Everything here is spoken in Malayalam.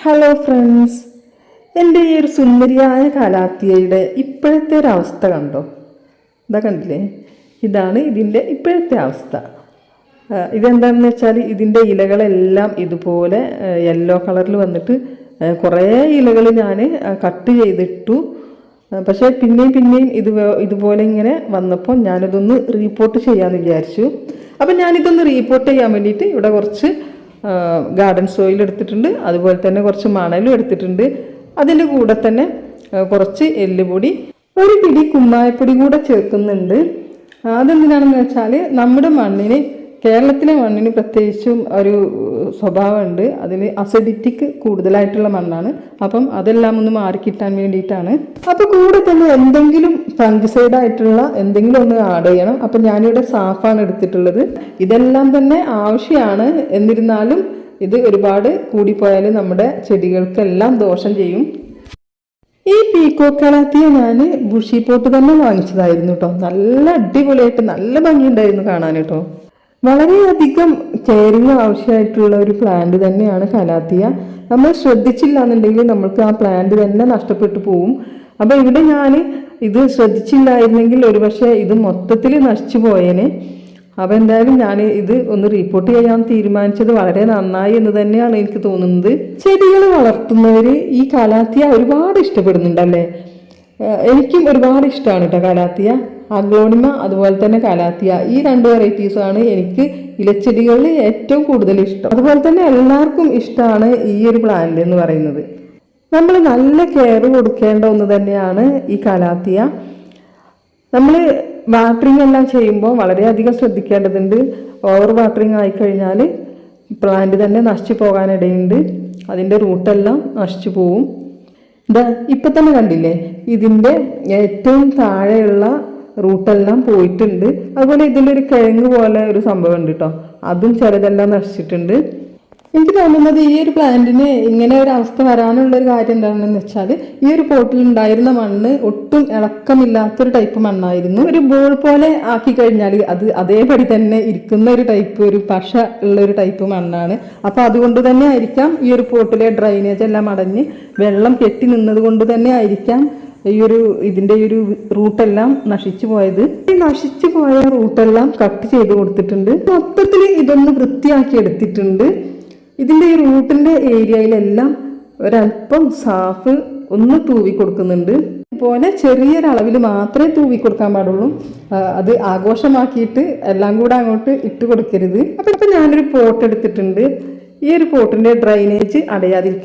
ഹലോ ഫ്രണ്ട്സ്, എൻ്റെ ഈ ഒരു സുന്ദരിയായ കാലാത്തിയയുടെ ഇപ്പോഴത്തെ ഒരു അവസ്ഥ കണ്ടോ? ഇതാ കണ്ടില്ലേ? ഇതാണ് ഇതിൻ്റെ ഇപ്പോഴത്തെ അവസ്ഥ. ഇതെന്താണെന്ന് വെച്ചാൽ ഇതിൻ്റെ ഇലകളെല്ലാം ഇതുപോലെ യെല്ലോ കളറിൽ വന്നിട്ട് കുറേ ഇലകൾ ഞാൻ കട്ട് ചെയ്തിട്ടു. പക്ഷേ പിന്നെയും ഇതുപോലെ ഇങ്ങനെ വന്നപ്പോൾ ഞാനിതൊന്ന് റീപോർട്ട് ചെയ്യാമെന്ന് വിചാരിച്ചു. അപ്പം ഞാനിതൊന്ന് റീപോർട്ട് ചെയ്യാൻ വേണ്ടിയിട്ട് ഇവിടെ കുറച്ച് ഗാർഡൻ സോയിൽ എടുത്തിട്ടുണ്ട്, അതുപോലെ തന്നെ കുറച്ച് മണലും എടുത്തിട്ടുണ്ട്. അതിൻ്റെ കൂടെ തന്നെ കുറച്ച് എല്ലുപൊടി, ഒരു പിടി കുമ്മായപ്പൊടി കൂടെ ചേർക്കുന്നുണ്ട്. അതെന്തിനാണെന്ന് വെച്ചാൽ നമ്മുടെ മണ്ണിന്, കേരളത്തിലെ മണ്ണിന് പ്രത്യേകിച്ചും ഒരു സ്വഭാവമുണ്ട്, അതിന് അസിഡിറ്റിക്ക് കൂടുതലായിട്ടുള്ള മണ്ണാണ്. അപ്പം അതെല്ലാം ഒന്ന് മാറിക്കിട്ടാൻ വേണ്ടിയിട്ടാണ്. അപ്പോൾ കൂടെ തന്നെ എന്തെങ്കിലും ഫംഗിസൈഡ് ആയിട്ടുള്ള എന്തെങ്കിലും ഒന്ന് ആഡ് ചെയ്യണം. അപ്പം ഞാനിവിടെ സാഫാണ് എടുത്തിട്ടുള്ളത്. ഇതെല്ലാം തന്നെ ആവശ്യമാണ്. എന്നിരുന്നാലും ഇത് ഒരുപാട് കൂടിപ്പോയാൽ നമ്മുടെ ചെടികൾക്കെല്ലാം ദോഷം ചെയ്യും. ഈ പീക്കോക്ക് കാലാത്തിയ ഞാൻ ബുഷി പോട്ട് തന്നെ വാങ്ങിച്ചതായിരുന്നു കേട്ടോ. നല്ല അടിപൊളിയായിട്ട് നല്ല ഭംഗിയുണ്ടായിരുന്നു കാണാൻ കേട്ടോ. വളരെയധികം കെയറിങ് ആവശ്യമായിട്ടുള്ള ഒരു പ്ലാന്റ് തന്നെയാണ് കാലാത്തിയ. നമ്മൾ ശ്രദ്ധിച്ചില്ല എന്നുണ്ടെങ്കിൽ നമ്മൾക്ക് ആ പ്ലാന്റ് തന്നെ നഷ്ടപ്പെട്ടു പോവും. അപ്പോൾ ഇവിടെ ഞാൻ ഇത് ശ്രദ്ധിച്ചില്ലായിരുന്നെങ്കിൽ ഒരുപക്ഷെ ഇത് മൊത്തത്തിൽ നശിച്ചു പോയേനെ. അപ്പോൾ എന്തായാലും ഞാൻ ഇത് ഒന്ന് റിപ്പോർട്ട് ചെയ്യാൻ തീരുമാനിച്ചത് വളരെ നന്നായി എന്ന് തന്നെയാണ് എനിക്ക് തോന്നുന്നത്. ചെടികൾ വളർത്തുന്നവർ ഈ കാലാത്തിയ ഒരുപാട് ഇഷ്ടപ്പെടുന്നുണ്ടല്ലേ? എനിക്കും ഒരുപാട് ഇഷ്ടമാണ് കേട്ടോ കാലാത്തിയ. അഗ്ലോണിമ അതുപോലെ തന്നെ കാലാത്തിയ, ഈ രണ്ട് വെറൈറ്റീസാണ് എനിക്ക് ഇലച്ചെടികളിൽ ഏറ്റവും കൂടുതൽ ഇഷ്ടം. അതുപോലെ തന്നെ എല്ലാവർക്കും ഇഷ്ടമാണ് ഈ ഒരു പ്ലാന്റ് എന്ന് പറയുന്നത്. നമ്മൾ നല്ല കെയർ കൊടുക്കേണ്ട ഒന്ന് തന്നെയാണ് ഈ കാലാത്തിയ. നമ്മൾ വാട്ടറിങ് എല്ലാം ചെയ്യുമ്പോൾ വളരെയധികം ശ്രദ്ധിക്കേണ്ടതുണ്ട്. ഓവർ വാട്ടറിങ് ആയിക്കഴിഞ്ഞാൽ പ്ലാന്റ് തന്നെ നശിച്ചു പോകാനിടയുണ്ട്. അതിൻ്റെ റൂട്ടെല്ലാം നശിച്ചു പോവും. ഇപ്പം തന്നെ കണ്ടില്ലേ, ഇതിൻ്റെ ഏറ്റവും താഴെയുള്ള റൂട്ടെല്ലാം പോയിട്ടുണ്ട്. അതുപോലെ ഇതിലൊരു കിഴങ്ങ് പോലെ ഒരു സംഭവം ഉണ്ട് കേട്ടോ, അതും ചിലതെല്ലാം നശിച്ചിട്ടുണ്ട്. എനിക്ക് തോന്നുന്നത് ഈ ഒരു പ്ലാന്റിന് ഇങ്ങനെ ഒരു അവസ്ഥ വരാനുള്ളൊരു കാര്യം എന്താണെന്ന് വെച്ചാൽ, ഈ ഒരു പോട്ടിൽ ഉണ്ടായിരുന്ന മണ്ണ് ഒട്ടും ഇളക്കമില്ലാത്തൊരു ടൈപ്പ് മണ്ണായിരുന്നു. ഒരു ബോൾ പോലെ ആക്കി കഴിഞ്ഞാൽ അത് അതേപടി തന്നെ ഇരിക്കുന്ന ഒരു ടൈപ്പ്, ഒരു പശ ഉള്ള ഒരു ടൈപ്പ് മണ്ണാണ്. അപ്പം അതുകൊണ്ട് തന്നെ ആയിരിക്കാം ഈ ഒരു പോട്ടിലെ ഡ്രൈനേജ് എല്ലാം അടഞ്ഞ് വെള്ളം കെട്ടി നിന്നത് കൊണ്ട് തന്നെ ആയിരിക്കാം ഇതിൻ്റെ ഒരു റൂട്ടെല്ലാം നശിച്ചു പോയത്. ഈ നശിച്ചു പോയ റൂട്ടെല്ലാം കട്ട് ചെയ്ത് കൊടുത്തിട്ടുണ്ട്. മൊത്തത്തിൽ ഇതൊന്ന് വൃത്തിയാക്കി എടുത്തിട്ടുണ്ട്. ഇതിൻ്റെ ഈ റൂട്ടിൻ്റെ ഏരിയയിലെല്ലാം ഒരല്പം സാഫ് ഒന്ന് തൂവി കൊടുക്കുന്നുണ്ട്. അതുപോലെ ചെറിയൊരളവിൽ മാത്രമേ തൂവി കൊടുക്കാൻ പാടുള്ളൂ. അത് ആഘോഷമാക്കിയിട്ട് എല്ലാം കൂടെ അങ്ങോട്ട് ഇട്ട് കൊടുക്കരുത്. അപ്പം ഞാനൊരു പോട്ട് എടുത്തിട്ടുണ്ട്. ഈ ഒരു പോട്ടിൻ്റെ ഡ്രൈനേജ് അടയാതിരിക്കും